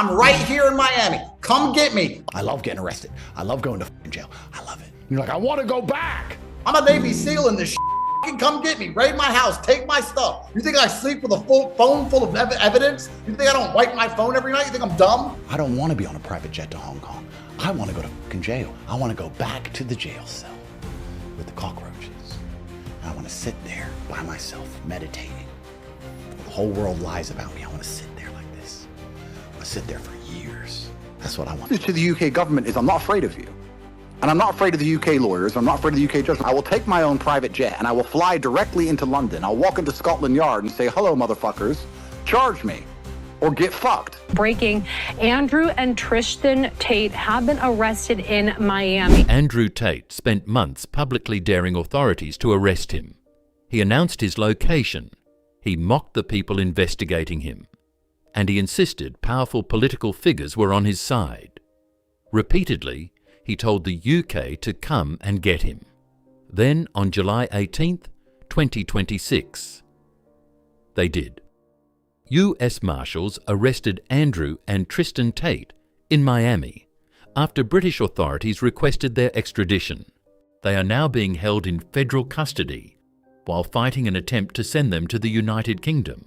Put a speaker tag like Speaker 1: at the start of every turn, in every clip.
Speaker 1: I'm right here in Miami. Come get me.
Speaker 2: I love getting arrested. I love going to jail. I love it. You're like, I want to go back.
Speaker 1: I'm a Navy SEAL in this. Come get me. Raid my house. Take my stuff. You think I sleep with a phone full of evidence? You think I don't wipe my phone every night? You think I'm dumb?
Speaker 2: I don't want to be on a private jet to Hong Kong. I want to go to jail. I want to go back to the jail cell with the cockroaches. I want to sit there by myself, meditating. The whole world lies about me. I want to sit there like this. I want to sit there for years. That's what I want.
Speaker 3: To the UK government is I'm not afraid of you. And I'm not afraid of the UK lawyers. I'm not afraid of the UK judge. I will take my own private jet and I will fly directly into London. I'll walk into Scotland Yard and say, hello, motherfuckers, charge me or get fucked.
Speaker 4: Breaking, Andrew and Tristan Tate have been arrested in Miami.
Speaker 5: Andrew Tate spent months publicly daring authorities to arrest him. He announced his location. He mocked the people investigating him. And he insisted powerful political figures were on his side. Repeatedly, he told the UK to come and get him. Then, on July 18th, 2026, they did. US Marshals arrested Andrew and Tristan Tate in Miami after British authorities requested their extradition. They are now being held in federal custody while fighting an attempt to send them to the United Kingdom.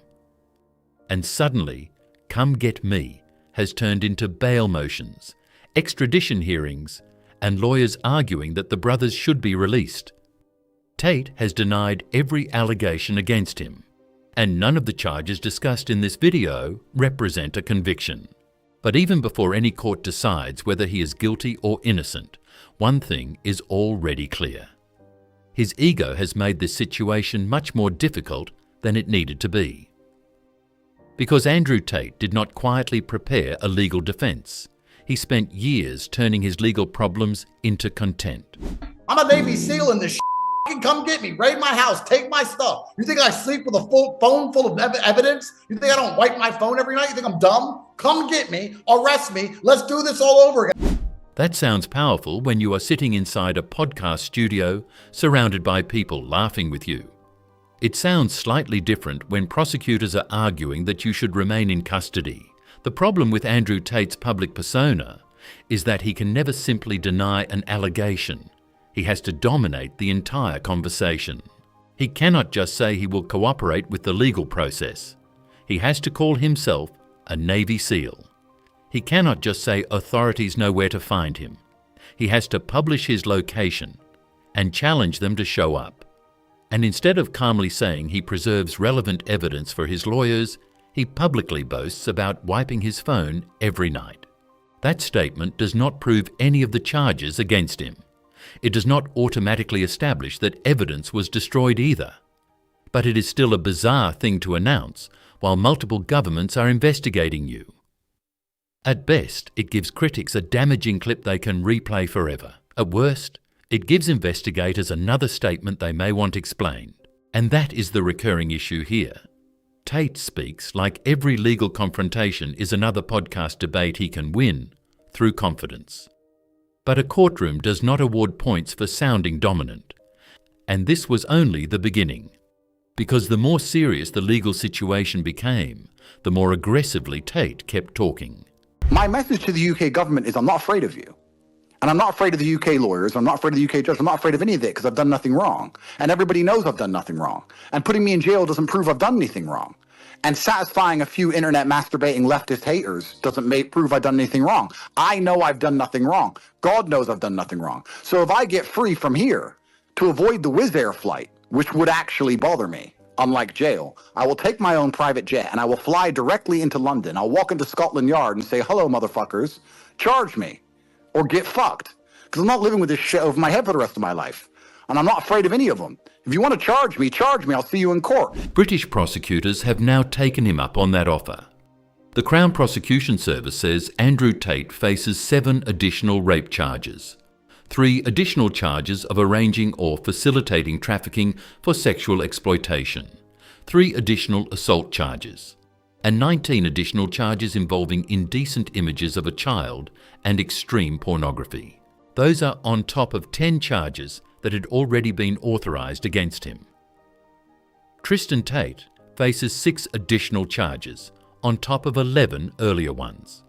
Speaker 5: And suddenly, Come Get Me has turned into bail motions, extradition hearings, and lawyers arguing that the brothers should be released. Tate has denied every allegation against him, and none of the charges discussed in this video represent a conviction. But even before any court decides whether he is guilty or innocent, one thing is already clear. His ego has made this situation much more difficult than it needed to be. Because Andrew Tate did not quietly prepare a legal defense, he spent years turning his legal problems into content.
Speaker 1: I'm a Navy SEAL in this. Come get me. Raid my house. Take my stuff. You think I sleep with a phone full of evidence? You think I don't wipe my phone every night? You think I'm dumb? Come get me. Arrest me. Let's do this all over again.
Speaker 5: That sounds powerful when you are sitting inside a podcast studio surrounded by people laughing with you. It sounds slightly different when prosecutors are arguing that you should remain in custody. The problem with Andrew Tate's public persona is that he can never simply deny an allegation. He has to dominate the entire conversation. He cannot just say he will cooperate with the legal process. He has to call himself a Navy SEAL. He cannot just say authorities know where to find him. He has to publish his location and challenge them to show up. And instead of calmly saying he preserves relevant evidence for his lawyers, he publicly boasts about wiping his phone every night. That statement does not prove any of the charges against him. It does not automatically establish that evidence was destroyed either. But it is still a bizarre thing to announce while multiple governments are investigating you. At best, it gives critics a damaging clip they can replay forever. At worst, it gives investigators another statement they may want explained. And that is the recurring issue here. Tate speaks like every legal confrontation is another podcast debate he can win through confidence. But a courtroom does not award points for sounding dominant. And this was only the beginning. Because the more serious the legal situation became, the more aggressively Tate kept talking.
Speaker 3: My message to the UK government is I'm not afraid of you. And I'm not afraid of the UK lawyers. I'm not afraid of the UK judge. I'm not afraid of any of it because I've done nothing wrong. And everybody knows I've done nothing wrong. And putting me in jail doesn't prove I've done anything wrong. And satisfying a few internet masturbating leftist haters doesn't prove I've done anything wrong. I know I've done nothing wrong. God knows I've done nothing wrong. So if I get free from here to avoid the Wizz Air flight, which would actually bother me, unlike jail, I will take my own private jet and I will fly directly into London. I'll walk into Scotland Yard and say, hello, motherfuckers, charge me or get fucked. Because I'm not living with this shit over my head for the rest of my life. And I'm not afraid of any of them. If you want to charge me, I'll see you in court.
Speaker 5: British prosecutors have now taken him up on that offer. The Crown Prosecution Service says Andrew Tate faces 7 additional rape charges, 3 additional charges of arranging or facilitating trafficking for sexual exploitation, 3 additional assault charges, and 19 additional charges involving indecent images of a child and extreme pornography. Those are on top of 10 charges that had already been authorised against him. Tristan Tate faces 6 additional charges on top of 11 earlier ones.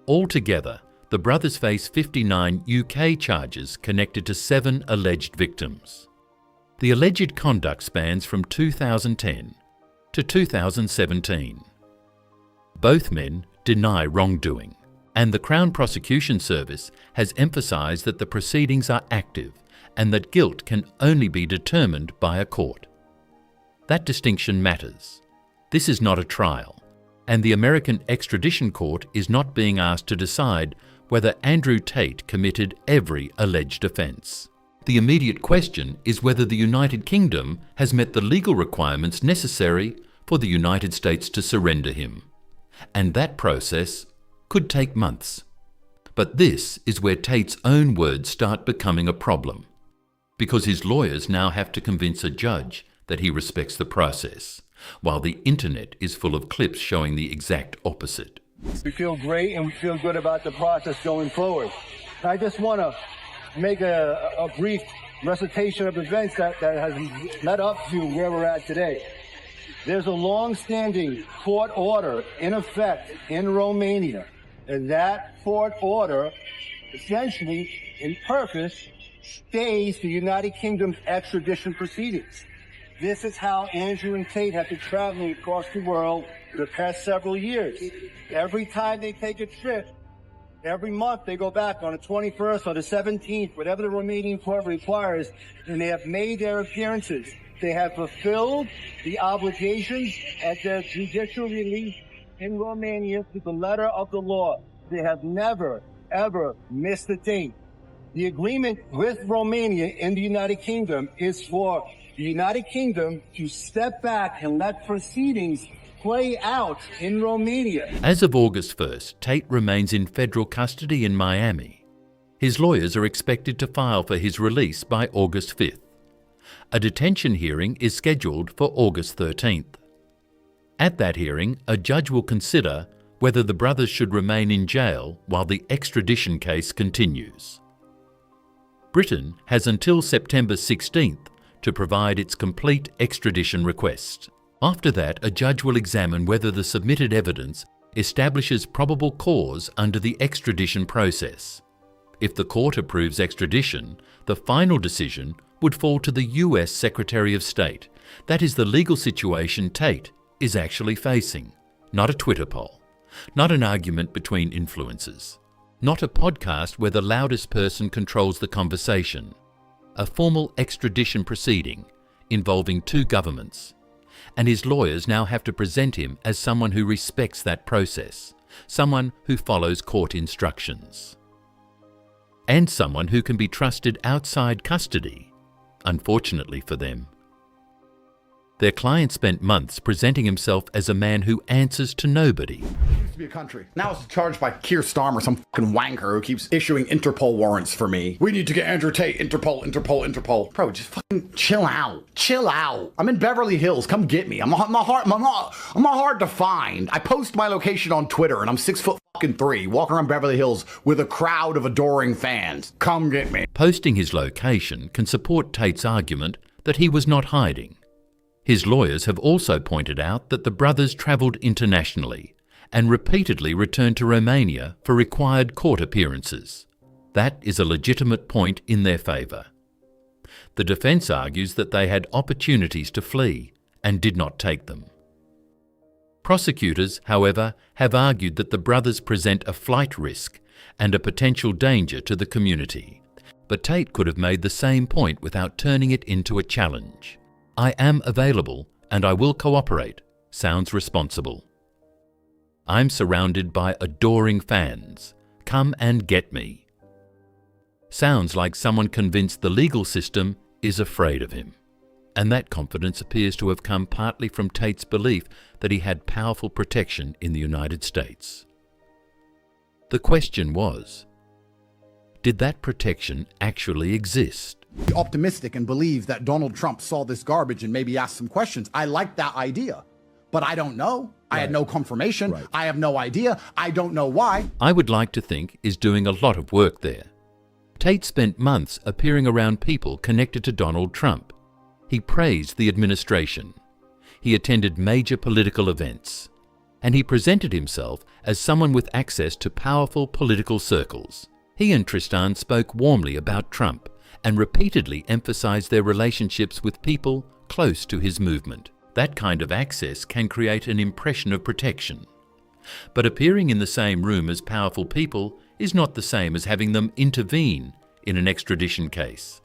Speaker 5: Altogether, the brothers face 59 UK charges connected to 7 alleged victims. The alleged conduct spans from 2010 to 2017. Both men deny wrongdoing, and the Crown Prosecution Service has emphasised that the proceedings are active and that guilt can only be determined by a court. That distinction matters. This is not a trial, and the American Extradition Court is not being asked to decide whether Andrew Tate committed every alleged offence. The immediate question is whether the United Kingdom has met the legal requirements necessary for the United States to surrender him. And that process could take months. But this is where Tate's own words start becoming a problem, because his lawyers now have to convince a judge that he respects the process, while the internet is full of clips showing the exact opposite.
Speaker 6: We feel great and we feel good about the process going forward. I just want to make a brief recitation of events that has led up to where we're at today. There's a long-standing court order in effect in Romania, and that court order essentially, in purpose, stays the United Kingdom's extradition proceedings. This is how Andrew and Tate have been traveling across the world for the past several years. Every time they take a trip, every month they go back on the 21st or the 17th, whatever the Romanian court requires, and they have made their appearances. They have fulfilled the obligations at their judicial release in Romania to the letter of the law. They have never, ever missed a date. The agreement with Romania in the United Kingdom is for the United Kingdom to step back and let proceedings play out in Romania.
Speaker 5: As of August 1st, Tate remains in federal custody in Miami. His lawyers are expected to file for his release by August 5th. A detention hearing is scheduled for August 13th. At that hearing, a judge will consider whether the brothers should remain in jail while the extradition case continues. Britain has until September 16th to provide its complete extradition request. After that, a judge will examine whether the submitted evidence establishes probable cause under the extradition process. If the court approves extradition, the final decision would fall to the US Secretary of State. That is the legal situation Tate is actually facing. Not a Twitter poll, not an argument between influencers, not a podcast where the loudest person controls the conversation. A formal extradition proceeding involving 2 governments, and his lawyers now have to present him as someone who respects that process, someone who follows court instructions, and someone who can be trusted outside custody, unfortunately for them. Their client spent months presenting himself as a man who answers to nobody.
Speaker 3: It used to be a country. Now it's charged by Keir Starmer, some fucking wanker who keeps issuing Interpol warrants for me. We need to get Andrew Tate. Interpol. Bro, just fucking chill out. Chill out. I'm in Beverly Hills. Come get me. I'm not hard to find. I post my location on Twitter, and I'm 6'3", walking around Beverly Hills with a crowd of adoring fans. Come get me.
Speaker 5: Posting his location can support Tate's argument that he was not hiding. His lawyers have also pointed out that the brothers travelled internationally and repeatedly returned to Romania for required court appearances. That is a legitimate point in their favour. The defence argues that they had opportunities to flee and did not take them. Prosecutors, however, have argued that the brothers present a flight risk and a potential danger to the community. But Tate could have made the same point without turning it into a challenge. I am available and I will cooperate sounds responsible. I'm surrounded by adoring fans. Come and get me. Sounds like someone convinced the legal system is afraid of him. And that confidence appears to have come partly from Tate's belief that he had powerful protection in the United States. The question was, did that protection actually exist?
Speaker 3: Be optimistic and believe that Donald Trump saw this garbage and maybe asked some questions. I like that idea, but I don't know. I had no confirmation. I have no idea. I don't know why.
Speaker 5: I would like to think is doing a lot of work there. Tate spent months appearing around people connected to Donald Trump. He praised the administration. He attended major political events. and he presented himself as someone with access to powerful political circles. He and Tristan spoke warmly about Trump and repeatedly emphasized their relationships with people close to his movement. That kind of access can create an impression of protection. But appearing in the same room as powerful people is not the same as having them intervene in an extradition case.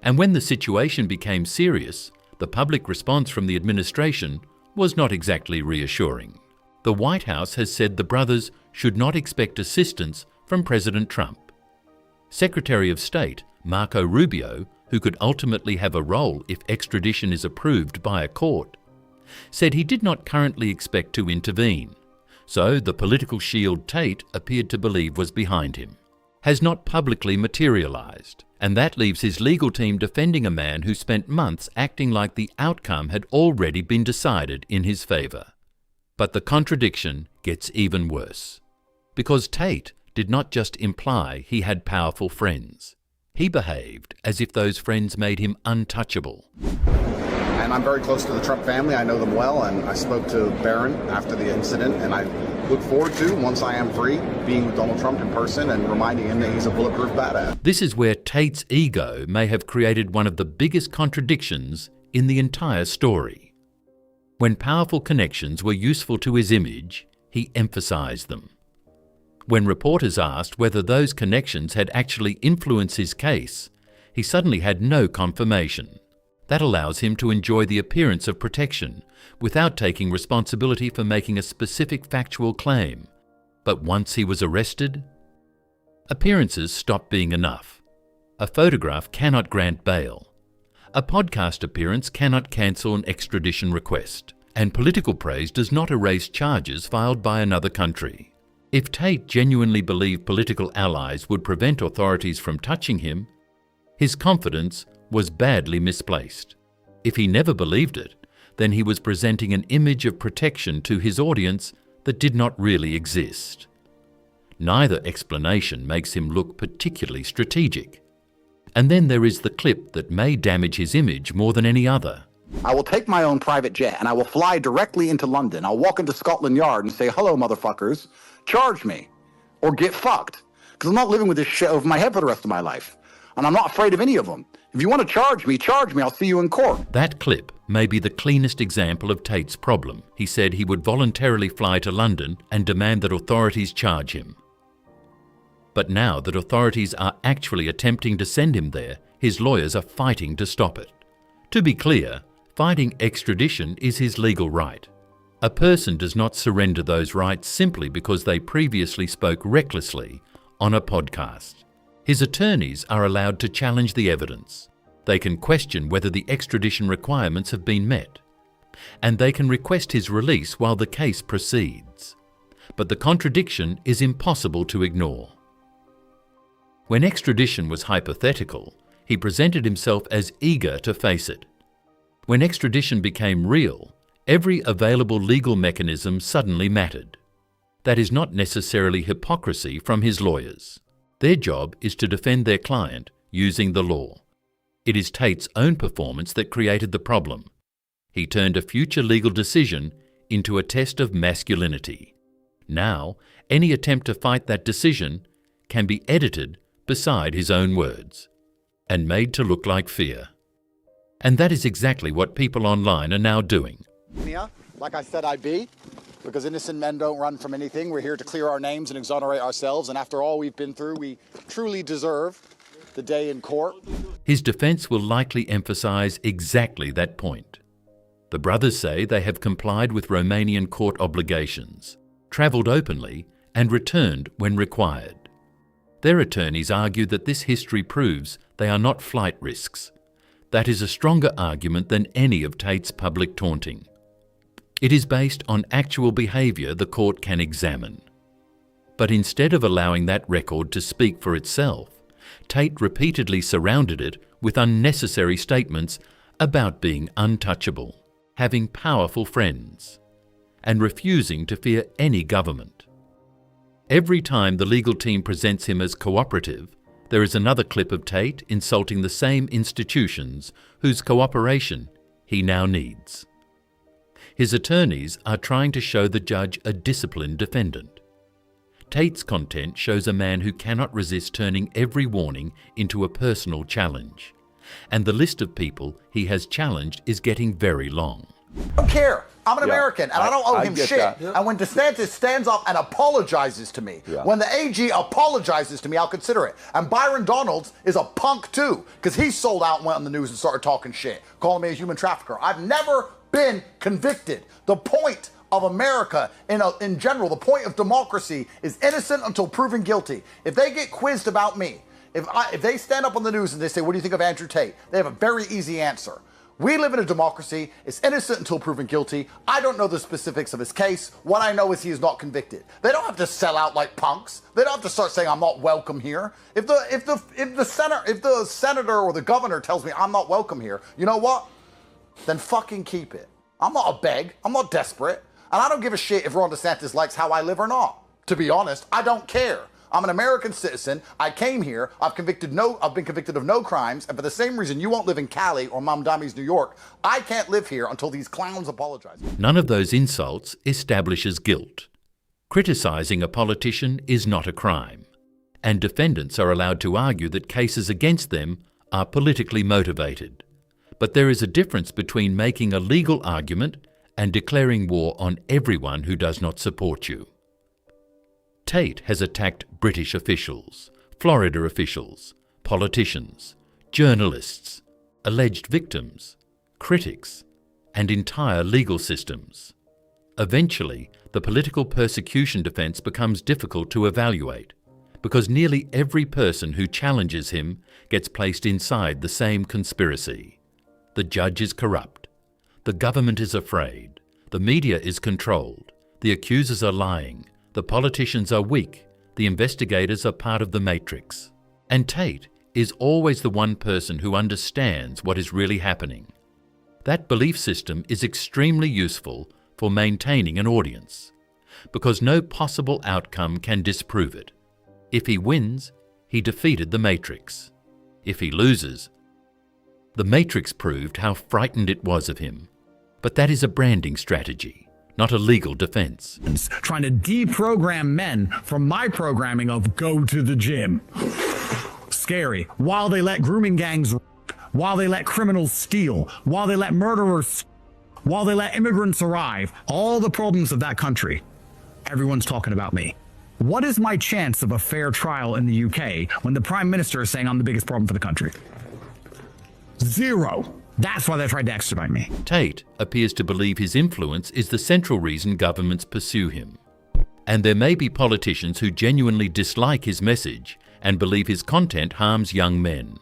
Speaker 5: And when the situation became serious, the public response from the administration was not exactly reassuring. The White House has said the brothers should not expect assistance from President Trump. Secretary of State Marco Rubio, who could ultimately have a role if extradition is approved by a court, said he did not currently expect to intervene. So the political shield Tate appeared to believe was behind him has not publicly materialized, and that leaves his legal team defending a man who spent months acting like the outcome had already been decided in his favor. But the contradiction gets even worse, because Tate did not just imply he had powerful friends. He behaved as if those friends made him untouchable.
Speaker 3: And I'm very close to the Trump family. I know them well, and I spoke to Barron after the incident, and I look forward to, once I am free, being with Donald Trump in person and reminding him that he's a bulletproof badass.
Speaker 5: This is where Tate's ego may have created one of the biggest contradictions in the entire story. When powerful connections were useful to his image, he emphasized them. When reporters asked whether those connections had actually influenced his case, he suddenly had no confirmation. That allows him to enjoy the appearance of protection without taking responsibility for making a specific factual claim. But once he was arrested, appearances stopped being enough. A photograph cannot grant bail. A podcast appearance cannot cancel an extradition request. And political praise does not erase charges filed by another country. If Tate genuinely believed political allies would prevent authorities from touching him, his confidence was badly misplaced. If he never believed it, then he was presenting an image of protection to his audience that did not really exist. Neither explanation makes him look particularly strategic. And then there is the clip that may damage his image more than any other.
Speaker 3: I will take my own private jet and I will fly directly into London. I'll walk into Scotland Yard and say, hello, motherfuckers, charge me or get fucked. Because I'm not living with this shit over my head for the rest of my life. And I'm not afraid of any of them. If you want to charge me, I'll see you in court.
Speaker 5: That clip may be the cleanest example of Tate's problem. He said he would voluntarily fly to London and demand that authorities charge him. But now that authorities are actually attempting to send him there, his lawyers are fighting to stop it. To be clear, fighting extradition is his legal right. A person does not surrender those rights simply because they previously spoke recklessly on a podcast. His attorneys are allowed to challenge the evidence. They can question whether the extradition requirements have been met. And they can request his release while the case proceeds. But the contradiction is impossible to ignore. When extradition was hypothetical, he presented himself as eager to face it. When extradition became real, every available legal mechanism suddenly mattered. That is not necessarily hypocrisy from his lawyers. Their job is to defend their client using the law. It is Tate's own performance that created the problem. He turned a future legal decision into a test of masculinity. Now, any attempt to fight that decision can be edited beside his own words and made to look like fear. And that is exactly what people online are now doing.
Speaker 3: Like I said I'd be, because innocent men don't run from anything. We're here to clear our names and exonerate ourselves, and after all we've been through, we truly deserve the day in court.
Speaker 5: His defense will likely emphasize exactly that point. The brothers say they have complied with Romanian court obligations, traveled openly, and returned when required. Their attorneys argue that this history proves they are not flight risks. That is a stronger argument than any of Tate's public taunting. It is based on actual behavior the court can examine. But instead of allowing that record to speak for itself, Tate repeatedly surrounded it with unnecessary statements about being untouchable, having powerful friends, and refusing to fear any government. Every time the legal team presents him as cooperative, there is another clip of Tate insulting the same institutions whose cooperation he now needs. His attorneys are trying to show the judge a disciplined defendant. Tate's content shows a man who cannot resist turning every warning into a personal challenge. And the list of people he has challenged is getting very long.
Speaker 2: I don't care. I'm an American, and I don't owe him shit. Yeah. And when DeSantis stands up and apologizes to me, when the AG apologizes to me, I'll consider it. And Byron Donalds is a punk too, because he sold out and went on the news and started talking shit, calling me a human trafficker. I've never been convicted. The point of America in general, the point of democracy is innocent until proven guilty. If they get quizzed about me, if they stand up on the news and they say, what do you think of Andrew Tate? They have a very easy answer. We live in a democracy. It's innocent until proven guilty. I don't know the specifics of his case. What I know is he is not convicted. They don't have to sell out like punks. They don't have to start saying I'm not welcome here. If the senator or the governor tells me I'm not welcome here, you know what? Then fucking keep it. I'm not a beg. I'm not desperate. And I don't give a shit if Ron DeSantis likes how I live or not. To be honest, I don't care. I'm an American citizen. I came here. I've been convicted of no crimes. And for the same reason you won't live in Cali or Mamdami's New York, I can't live here until these clowns apologize.
Speaker 5: None of those insults establishes guilt. Criticizing a politician is not a crime. And defendants are allowed to argue that cases against them are politically motivated. But there is a difference between making a legal argument and declaring war on everyone who does not support you. Tate has attacked British officials, Florida officials, politicians, journalists, alleged victims, critics, and entire legal systems. Eventually, the political persecution defense becomes difficult to evaluate because nearly every person who challenges him gets placed inside the same conspiracy. The judge is corrupt. The government is afraid. The media is controlled. The accusers are lying. The politicians are weak. The investigators are part of the matrix. And Tate is always the one person who understands what is really happening. That belief system is extremely useful for maintaining an audience, because no possible outcome can disprove it. If he wins, he defeated the matrix. If he loses, the matrix proved how frightened it was of him. But that is a branding strategy, not a legal defense.
Speaker 7: Trying to deprogram men from my programming of go to the gym. Scary. While they let grooming gangs, while they let criminals steal, while they let murderers, while they let immigrants arrive, all the problems of that country, everyone's talking about me. What is my chance of a fair trial in the UK when the Prime Minister is saying I'm the biggest problem for the country? Zero. That's why they tried to extradite me.
Speaker 5: Tate appears to believe his influence is the central reason governments pursue him. And there may be politicians who genuinely dislike his message and believe his content harms young men.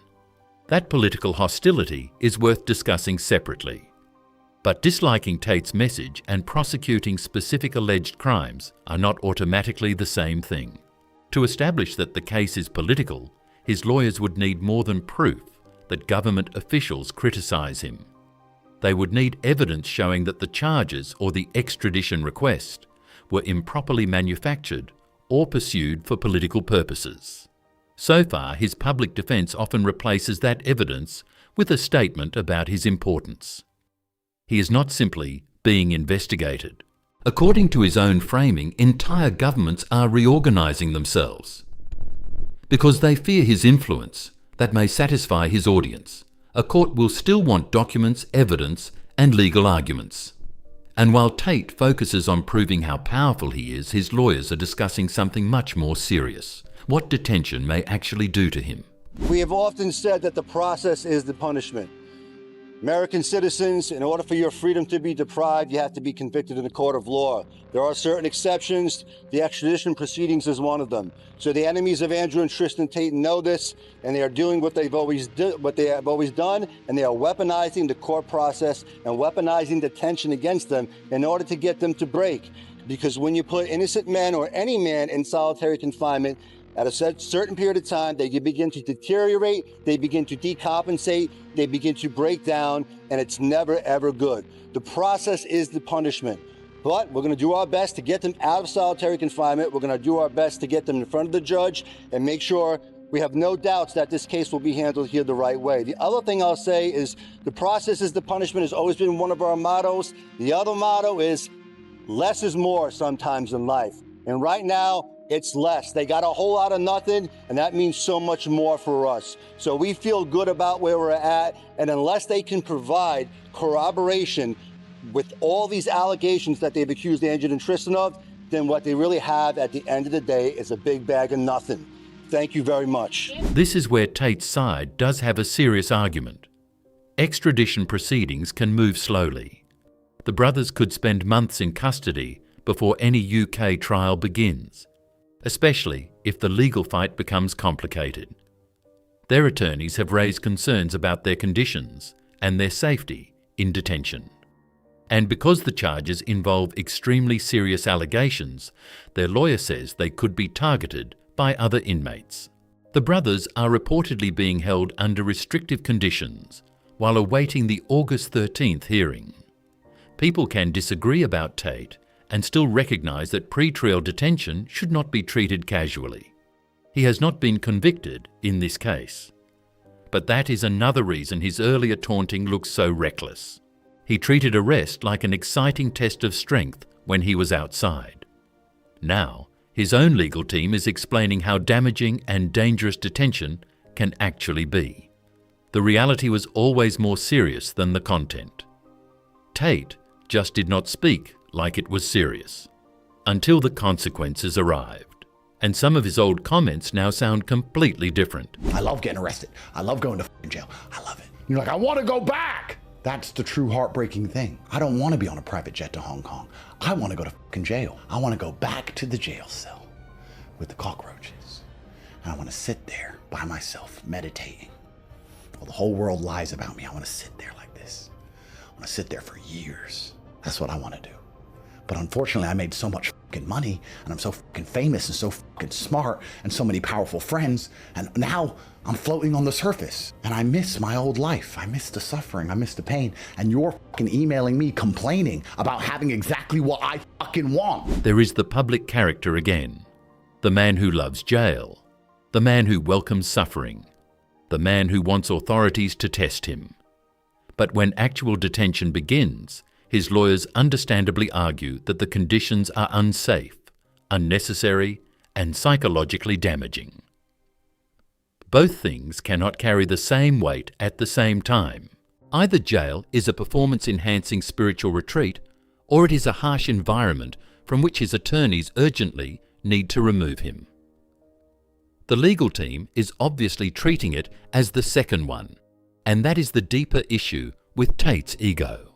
Speaker 5: That political hostility is worth discussing separately. But disliking Tate's message and prosecuting specific alleged crimes are not automatically the same thing. To establish that the case is political, his lawyers would need more than proof that government officials criticize him. They would need evidence showing that the charges or the extradition request were improperly manufactured or pursued for political purposes. So far, his public defense often replaces that evidence with a statement about his importance. He is not simply being investigated. According to his own framing, entire governments are reorganizing themselves. Because they fear his influence that may satisfy his audience, a court will still want documents, evidence, and legal arguments. And while Tate focuses on proving how powerful he is, his lawyers are discussing something much more serious: what detention may actually do to him.
Speaker 6: We have often said that the process is the punishment. American citizens, in order for your freedom to be deprived, you have to be convicted in a court of law. There are certain exceptions. The extradition proceedings is one of them. So the enemies of Andrew and Tristan Tate know this, and they are doing what they have always done, and they are weaponizing the court process and weaponizing detention against them in order to get them to break. Because when you put innocent men or any man in solitary confinement, at a certain period of time, they begin to deteriorate, they begin to decompensate, they begin to break down, and it's never, ever good. The process is the punishment. But we're going to do our best to get them out of solitary confinement. We're going to do our best to get them in front of the judge and make sure We have no doubts that this case will be handled here the right way. The other thing I'll say is the process is the punishment has always been one of our mottos. The other motto is less is more sometimes in life. And right now, it's less. They got a whole lot of nothing, and that means so much more for us. So we feel good about where we're at, and unless they can provide corroboration with all these allegations that they've accused Andrew and Tristan of, then what they really have at the end of the day is a big bag of nothing. Thank you very much.
Speaker 5: This is where Tate's side does have a serious argument. Extradition proceedings can move slowly. The brothers could spend months in custody before any UK trial begins, especially if the legal fight becomes complicated. Their attorneys have raised concerns about their conditions and their safety in detention. And because the charges involve extremely serious allegations, their lawyer says they could be targeted by other inmates. The brothers are reportedly being held under restrictive conditions while awaiting the August 13th hearing. People can disagree about Tate and still recognise that pre-trial detention should not be treated casually. He has not been convicted in this case. But that is another reason his earlier taunting looks so reckless. He treated arrest like an exciting test of strength when he was outside. Now, his own legal team is explaining how damaging and dangerous detention can actually be. The reality was always more serious than the content. Tate just did not speak like it was serious, until the consequences arrived. And some of his old comments now sound completely different.
Speaker 2: I love getting arrested. I love going to fucking jail. I love it. You're like, I want to go back. That's the true heartbreaking thing. I don't want to be on a private jet to Hong Kong. I want to go to fucking jail. I want to go back to the jail cell with the cockroaches. And I want to sit there by myself, meditating. While the whole world lies about me, I want to sit there like this. I want to sit there for years. That's what I want to do. But unfortunately, I made so much fucking money, and I'm so fucking famous and so fucking smart and so many powerful friends, and now I'm floating on the surface. And I miss my old life. I miss the suffering. I miss the pain. And you're fucking emailing me complaining about having exactly what I fucking want.
Speaker 5: There is the public character again. The man who loves jail. The man who welcomes suffering. The man who wants authorities to test him. But when actual detention begins, his lawyers understandably argue that the conditions are unsafe, unnecessary, and psychologically damaging. Both things cannot carry the same weight at the same time. Either jail is a performance-enhancing spiritual retreat, or it is a harsh environment from which his attorneys urgently need to remove him. The legal team is obviously treating it as the second one, and that is the deeper issue with Tate's ego.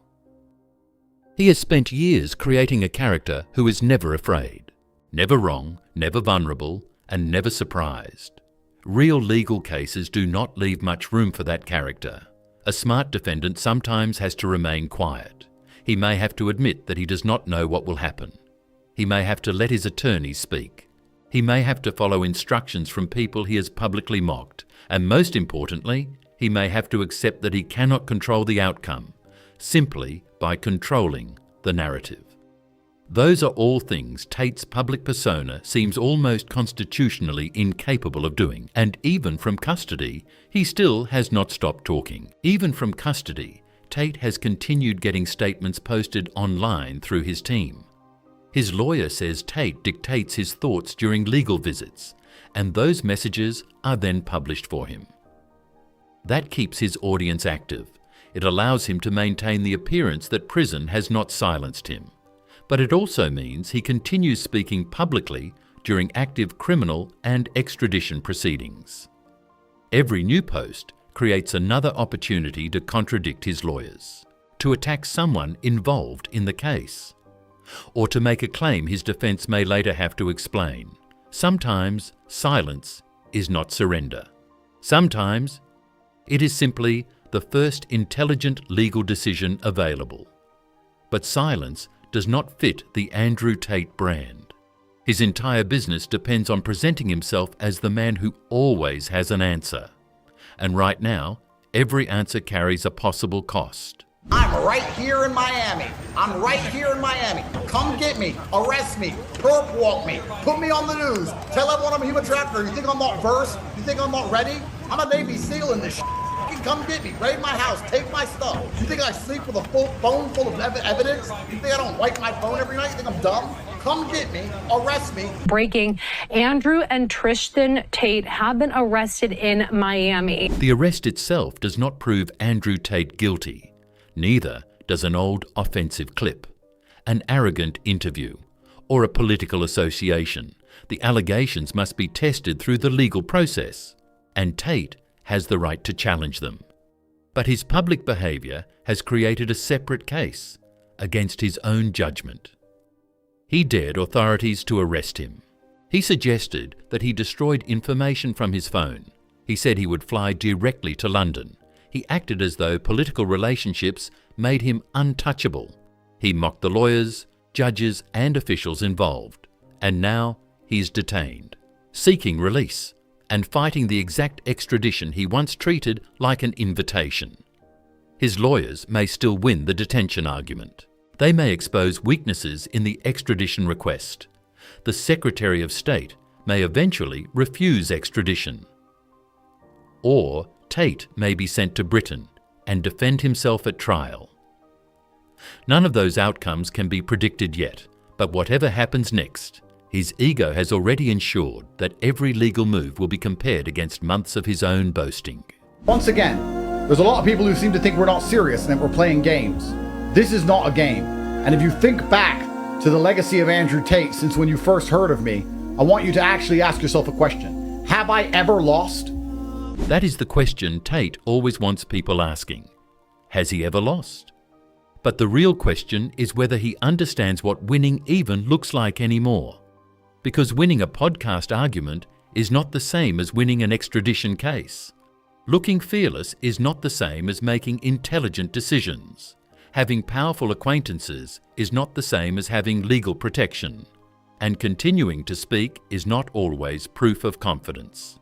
Speaker 5: He has spent years creating a character who is never afraid, never wrong, never vulnerable, and never surprised. Real legal cases do not leave much room for that character. A smart defendant sometimes has to remain quiet. He may have to admit that he does not know what will happen. He may have to let his attorneys speak. He may have to follow instructions from people he has publicly mocked. And most importantly, he may have to accept that he cannot control the outcome, simply by controlling the narrative. Those are all things Tate's public persona seems almost constitutionally incapable of doing, and even from custody, he still has not stopped talking. Even from custody, Tate has continued getting statements posted online through his team. His lawyer says Tate dictates his thoughts during legal visits, and those messages are then published for him. That keeps his audience active. It allows him to maintain the appearance that prison has not silenced him. But it also means he continues speaking publicly during active criminal and extradition proceedings. Every new post creates another opportunity to contradict his lawyers, to attack someone involved in the case, or to make a claim his defense may later have to explain. Sometimes silence is not surrender. Sometimes it is simply the first intelligent legal decision available. But silence does not fit the Andrew Tate brand. His entire business depends on presenting himself as the man who always has an answer. And right now, every answer carries a possible cost.
Speaker 1: I'm right here in Miami. I'm right here in Miami. Come get me, arrest me, perp walk me, put me on the news, tell everyone I'm a human trafficker. You think I'm not versed? You think I'm not ready? I'm a Navy SEAL in this shit. Come get me, raid my house, take my stuff. You think I sleep with a full phone full of evidence? You think I don't wipe my phone every night? You think I'm dumb? Come get me, arrest me.
Speaker 4: Breaking, Andrew and Tristan Tate have been arrested in Miami.
Speaker 5: The arrest itself does not prove Andrew Tate guilty. Neither does an old offensive clip, an arrogant interview, or a political association. The allegations must be tested through the legal process, and Tate has the right to challenge them. But his public behaviour has created a separate case against his own judgment. He dared authorities to arrest him. He suggested that he destroyed information from his phone. He said he would fly directly to London. He acted as though political relationships made him untouchable. He mocked the lawyers, judges and officials involved. And now he's detained, seeking release and fighting the exact extradition he once treated like an invitation. His lawyers may still win the detention argument. They may expose weaknesses in the extradition request. The Secretary of State may eventually refuse extradition. Or Tate may be sent to Britain and defend himself at trial. None of those outcomes can be predicted yet, but whatever happens next, his ego has already ensured that every legal move will be compared against months of his own boasting.
Speaker 1: Once again, there's a lot of people who seem to think we're not serious and that we're playing games. This is not a game. And if you think back to the legacy of Andrew Tate since when you first heard of me, I want you to actually ask yourself a question. Have I ever lost?
Speaker 5: That is the question Tate always wants people asking. Has he ever lost? But the real question is whether he understands what winning even looks like anymore. Because winning a podcast argument is not the same as winning an extradition case. Looking fearless is not the same as making intelligent decisions. Having powerful acquaintances is not the same as having legal protection. And continuing to speak is not always proof of confidence.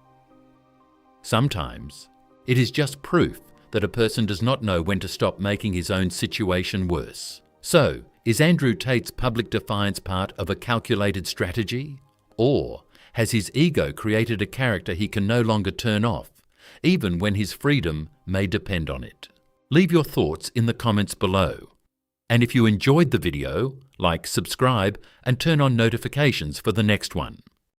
Speaker 5: Sometimes it is just proof that a person does not know when to stop making his own situation worse. So, is Andrew Tate's public defiance part of a calculated strategy? Or has his ego created a character he can no longer turn off, even when his freedom may depend on it? Leave your thoughts in the comments below. And if you enjoyed the video, like, subscribe, and turn on notifications for the next one.